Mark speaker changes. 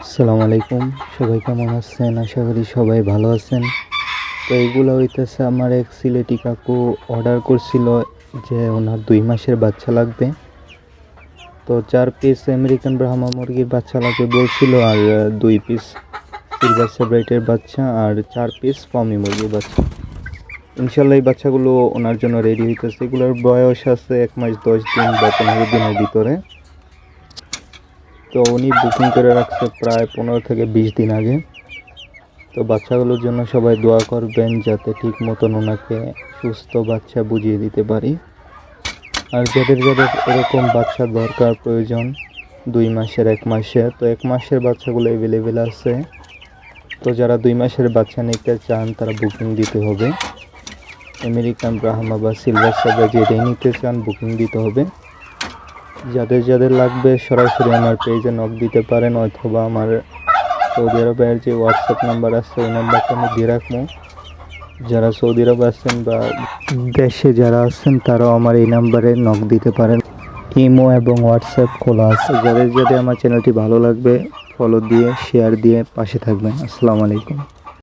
Speaker 1: আসসালামু আলাইকুম। সবাই কেমন আছেন? আশা করি সবাই ভালো আছেন। তো এইগুলো হইতেছে আমার এক সিলেটি কাকু অর্ডার করছিল যে ওনার 2 মাসের বাচ্চা লাগবে। তো 4 পিস আমেরিকান ব্রাহ্মা মুরগির বাচ্চা লাগবে বলছিল, আর 2 পিস সিলভার সেব্রাইটের বাচ্চা, আর 4 পিস পমি মুরগির বাচ্চা। ইনশাল্লাহ এই বাচ্চাগুলো ওনার জন্য রেডি হইতেছে। এগুলোর বয়স আছে 1 মাস 10 দিন বা 15 দিনের ভিতরে। তো উনি বুকিং করে রাখছে প্রায় 15 থেকে 20 দিন আগে। তো বাচ্চাগুলোর জন্য সবাই দোয়া করবেন যাতে ঠিক মতন ওনাকে সুস্থ বাচ্চা বুঝিয়ে দিতে পারি। আর যাদের যাদের এরকম বাচ্চা দরকার প্রয়োজন 2 মাসের 1 মাসের, তো 1 মাসের বাচ্চাগুলো অ্যাভেলেবেল আছে। তো যারা 2 মাসের বাচ্চা নিতে চান তারা বুকিং দিতে হবে। আমেরিকান ব্রাহ্মা বা সিলভার সাদা যেটাই নিতে চান বুকিং দিতে হবে। যাদের যাদের লাগবে সরাসরি আমার পেজে নক দিতে পারেন, অথবা আমার সৌদি আরবের যে হোয়াটসঅ্যাপ নাম্বার আছে ওই নাম্বারটা আমি দিয়ে রাখবো। যারা সৌদি আরব আছেন বা দেশে যারা আছেন তারাও আমার এই নাম্বারে নক দিতে পারেন। ইমো এবং হোয়াটসঅ্যাপ খোলা আছে। যাদের যাদের আমার চ্যানেলটি ভালো লাগবে ফলো দিয়ে শেয়ার দিয়ে পাশে থাকবেন। আসসালামু আলাইকুম।